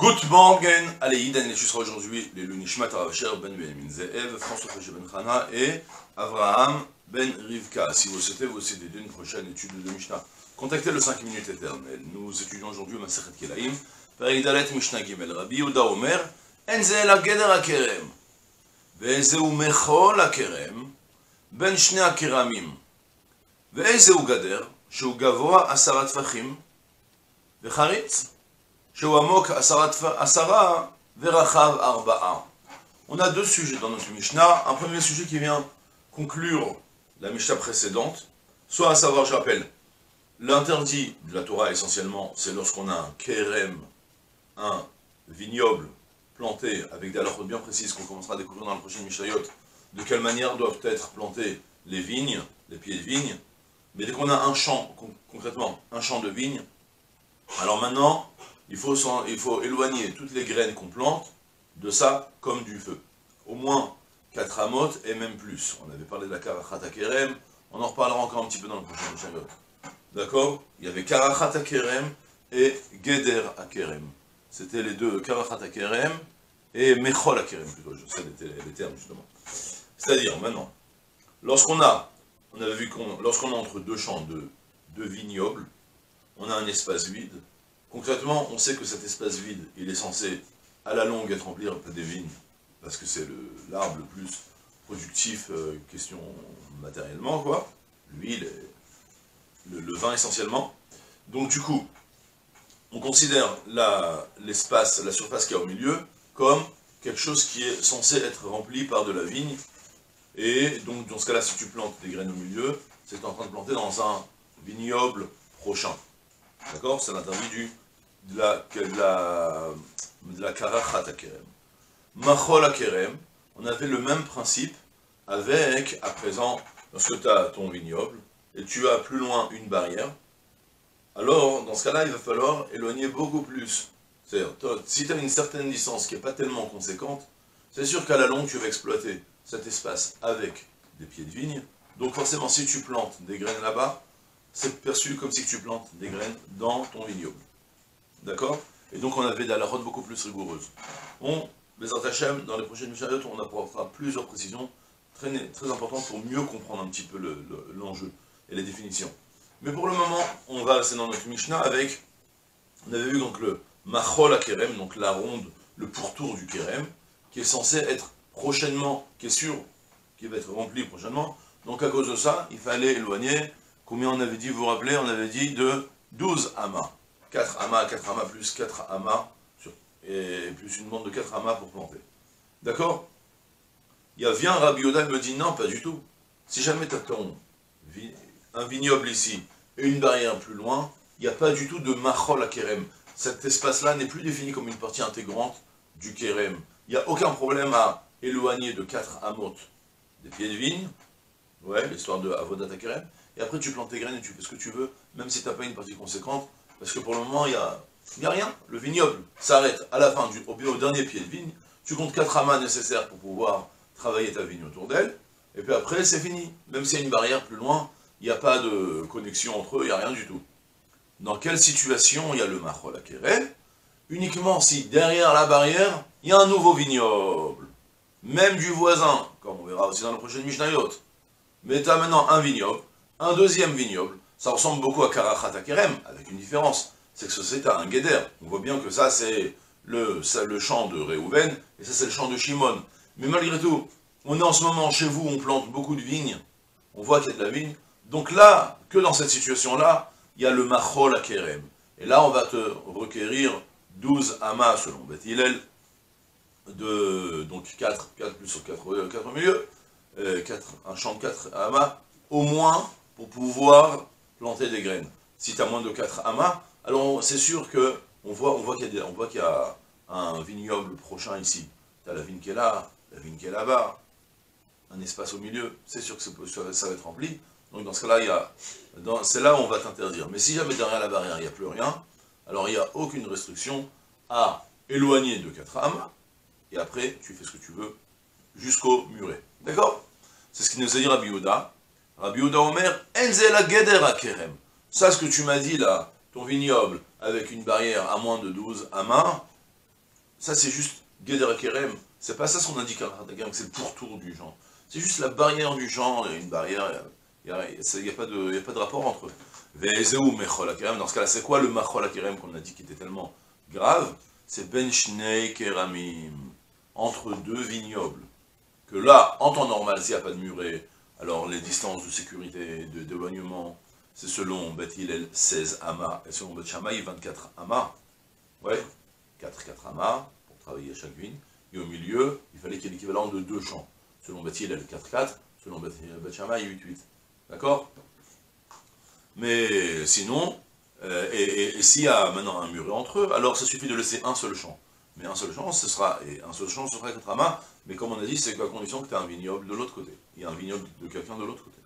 Good morning, allez, Iden, et tu seras aujourd'hui les Lunishmat Aravacher ben Benjamin Zeev, François Fréché ben Chana et Avraham ben Rivka. Si vous souhaitez vous aider d'une prochaine étude de Mishnah, contactez le 5 minutes éternelles. Nous étudions aujourd'hui Masechet Kelaim, Perek Dalet Mishnah Gimel, Rabbi Yehuda Omer, Enze la Geder HaKerem, Ve'ezeu Mechol HaKerem, Ben Shne HaKeramim, Ve'ezeu Gader, שהוא גבוה 10 טפחים, וחריץ, שהוא עמוק 10 ורחב 4. On a deux sujets dans notre Mishnah. Un premier sujet qui vient conclure la Mishnah précédente, soit à savoir, je rappelle, l'interdit de la Torah essentiellement, c'est lorsqu'on a un kerem, un vignoble planté avec des halachot bien précises qu'on commencera à découvrir dans la prochaine Mishnayot, de quelle manière doivent être plantées les vignes, les pieds de vigne. Mais dès qu'on a un champ, concrètement, un champ de vigne, alors maintenant, il faut éloigner toutes les graines qu'on plante de ça comme du feu. Au moins 4 amot et même plus. On avait parlé de la karachat hakerem, on en reparlera encore un petit peu dans le prochain Mishnayot. D'accord? Il y avait karachat hakerem et geder hakerem. C'était les deux, karachat hakerem et mechol hakerem plutôt, je sais les termes justement. C'est-à-dire, maintenant, lorsqu'on avait vu lorsqu'on est entre deux champs de vignobles, on a un espace vide. Concrètement, on sait que cet espace vide, il est censé, à la longue, être rempli des vignes, parce que c'est l'arbre le plus productif, question matériellement, quoi. L'huile, le vin essentiellement. Donc du coup, on considère l'espace, la surface qu'il y a au milieu, comme quelque chose qui est censé être rempli par de la vigne. Et donc, dans ce cas-là, si tu plantes des graines au milieu, c'est que tu es en train de planter dans un vignoble prochain. D'accord? C'est l'interdit de la karachat hakerem. Machol hakerem, on avait le même principe avec, à présent, lorsque tu as ton vignoble, et tu as plus loin une barrière, alors, dans ce cas-là, il va falloir éloigner beaucoup plus. C'est-à-dire, si tu as une certaine distance qui n'est pas tellement conséquente, c'est sûr qu'à la longue, tu vas exploiter cet espace avec des pieds de vigne. Donc forcément, si tu plantes des graines là-bas, c'est perçu comme si tu plantes des graines dans ton vignoble. D'accord? Et donc on avait des halachot beaucoup plus rigoureuses. Bezrat Hashem, dans les prochaines Mishnayot, on apportera plusieurs précisions très, très importantes pour mieux comprendre un petit peu l'enjeu et les définitions. Mais pour le moment, on va rester dans notre Mishnah avec, on avait vu donc le machol hakerem, donc la ronde, le pourtour du kerem, qui est censé être prochainement, qui est sûr, qui va être rempli prochainement. Donc à cause de ça, il fallait éloigner, combien on avait dit, vous vous rappelez, on avait dit de 12 amas. 4 amas plus 4 amas, et plus une bande de 4 amas pour planter. D'accord? Vient Rabbi Yehuda me dit, non, pas du tout. Si jamais tu as un vignoble ici, et une barrière plus loin, il n'y a pas du tout de machol hakerem. Cet espace-là n'est plus défini comme une partie intégrante du kerem. Il n'y a aucun problème à éloigner de 4 amot des pieds de vigne, ouais, l'histoire de avodat hakerem, et après tu plantes tes graines et tu fais ce que tu veux, même si tu n'as pas une partie conséquente, parce que pour le moment, il n'y a rien. Le vignoble s'arrête à la fin, au dernier pied de vigne, tu comptes 4 amas nécessaires pour pouvoir travailler ta vigne autour d'elle, et puis après, c'est fini. Même s'il y a une barrière plus loin, il n'y a pas de connexion entre eux, il n'y a rien du tout. Dans quelle situation il y a le machol hakerem? Uniquement si derrière la barrière, il y a un nouveau vignoble, même du voisin, comme on verra aussi dans la prochaine Mishnayot. Mais tu as maintenant un vignoble, un deuxième vignoble, ça ressemble beaucoup à karachat hakerem, avec une différence, c'est que c'est un guéder. On voit bien que ça c'est le champ de Réhouven, et ça c'est le champ de Shimon. Mais malgré tout, on est en ce moment chez vous, on plante beaucoup de vignes, on voit qu'il y a de la vigne, donc là, que dans cette situation-là, il y a le machol hakerem. Et là, on va te requérir 12 amas selon Beth Hillel, donc 4 plus sur 4 au milieu, un champ de 4 amas, au moins pour pouvoir planter des graines. Si tu as moins de 4 amas, alors c'est sûr que on voit qu'il y a un vignoble prochain ici. Tu as la vigne qui est là, la vigne qui est là-bas, un espace au milieu, c'est sûr que ça va être rempli. Donc dans ce cas-là, c'est là où on va t'interdire. Mais si jamais derrière la barrière, il n'y a plus rien, alors il n'y a aucune restriction à éloigner de 4 amas, et après, tu fais ce que tu veux, jusqu'au muret. D'accord? C'est ce qu'il nous a dit Rabbi Yehuda. Rabbi Yehuda Omer, Enze la Geder hakerem. Ça, ce que tu m'as dit là, ton vignoble, avec une barrière à moins de 12 amas, ça c'est juste Geder Kerem, c'est pas ça ce qu'on indique à Khartakerem, c'est le pourtour du champ. C'est juste la barrière du champ, il y a une barrière, il n'y a pas de rapport entre eux. Ve'ezeu Mechol Akerem, dans ce cas-là, c'est quoi le Machol Akerem qu'on a dit qui était tellement grave? C'est Ben Shnei Keramim, entre deux vignobles. Que là, en temps normal, s'il n'y a pas de muret, alors les distances de sécurité, d'éloignement, c'est selon Beth Hillel 16 amas, et selon Beth Shammai 24 amas. Ouais, 4 amas, pour travailler à chaque vigne. Et au milieu, il fallait qu'il y ait l'équivalent de 2 champs. Selon Beth Hillel 4, selon Beth Shammai 8. D'accord? Mais sinon, et s'il y a maintenant un muret entre eux, alors ça suffit de laisser un seul champ. Mais un seul champ, ce sera 4 amas, mais comme on a dit, c'est à condition que tu as un vignoble de l'autre côté. Il y a un vignoble de quelqu'un de l'autre côté.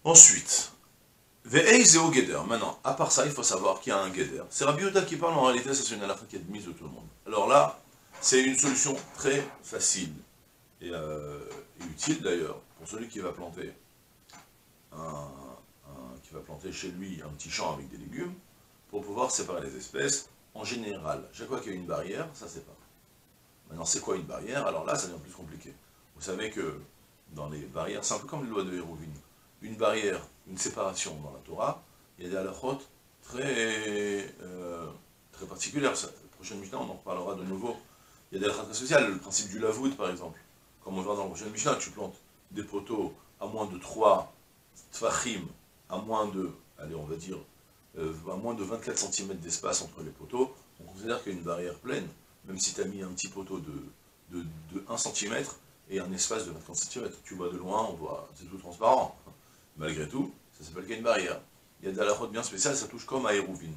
Ensuite, Ve'eizeo Geder. Maintenant, à part ça, il faut savoir qu'il y a un Geder. C'est Rabbi Yehuda qui parle, en réalité, c'est une halakha qui est mise de tout le monde. Alors là, c'est une solution très facile et utile d'ailleurs, pour celui qui va planter qui va planter chez lui un petit champ avec des légumes, pour pouvoir séparer les espèces. En général, chaque fois qu'il y a une barrière, ça sépare. Maintenant, c'est quoi une barrière? Alors là, ça devient plus compliqué. Vous savez que dans les barrières, c'est un peu comme les lois de Hérouvin. Une barrière, une séparation dans la Torah, il y a des halakhot très particulières. La prochaine Mishnah, on en reparlera de nouveau. Il y a des halakhot très spéciales, le principe du lavoud, par exemple. Comme on verra dans la prochaine Mishnah, tu plantes des poteaux à moins de 3 tfachim, à moins de, allez, on va dire, à moins de 24 cm d'espace entre les poteaux, on considère qu'une barrière pleine, même si tu as mis un petit poteau de 1 cm et un espace de 24 cm, tu vois de loin, on voit, c'est tout transparent. Malgré tout, ça s'appelle qu'une barrière. Il y a des halakhot bien spéciales, ça touche comme à Hérouvin.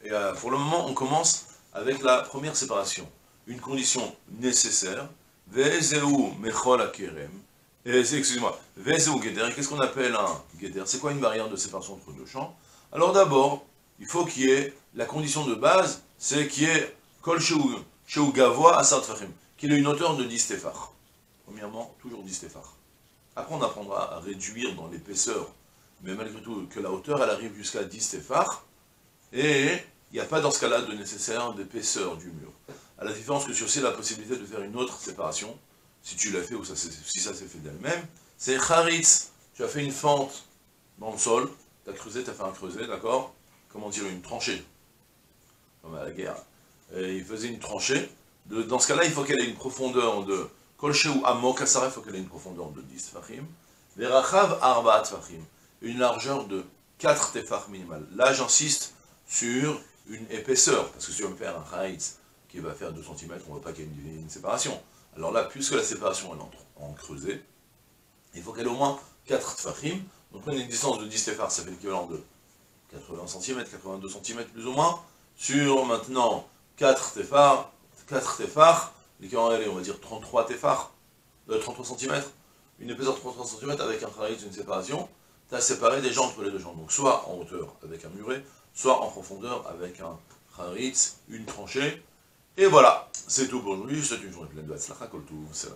Et pour le moment, on commence avec la première séparation. Une condition nécessaire, Ve'ezeu Mechol Akerem, excusez-moi, Ve'ezeu Geder, qu'est-ce qu'on appelle un Geder? C'est quoi une barrière de séparation entre deux champs? Alors d'abord, il faut qu'il y ait, la condition de base, c'est qu'il y ait Kol Sheu Gavoa Asar Tfachim, qu'il ait une hauteur de 10 téphar. Premièrement, toujours 10 téphar. Après, on apprendra à réduire dans l'épaisseur, mais malgré tout, que la hauteur, elle arrive jusqu'à 10 téphar, et il n'y a pas dans ce cas-là de nécessaire d'épaisseur du mur. À la différence que sur aussi la possibilité de faire une autre séparation, si tu l'as fait ou si ça s'est fait d'elle-même, c'est charitz. Tu as fait une fente dans le sol, tu as creusé, tu as fait un creuset, d'accord? Comment dire, une tranchée, comme à la guerre. Et il faisait une tranchée. Dans ce cas-là, il faut qu'elle ait une profondeur de Kolché ou Amok Asara, il faut qu'elle ait une profondeur de 10 tfachim. Verachav Arba tfachim, une largeur de 4 téphar minimal. Là, j'insiste sur une épaisseur, parce que si on veut faire un charitz qui va faire 2 cm, on ne voit pas qu'il y ait une séparation. Alors là, puisque la séparation elle entre en creuset, il faut qu'elle ait au moins 4 tfachim. Donc là, une distance de 10 téphar, ça fait l'équivalent de 80 cm, 82 cm plus ou moins, sur maintenant 4 téphar, l'équivalent, on va dire 33 téphar, 33 cm, une épaisseur de 33 cm avec un charitz, une séparation, tu as séparé déjà entre les deux jambes. Donc soit en hauteur avec un muret, soit en profondeur avec un charitz, une tranchée. Et voilà, c'est tout pour aujourd'hui. Je te souhaite une journée pleine de Hatzlacha Kol Tov, c'est là.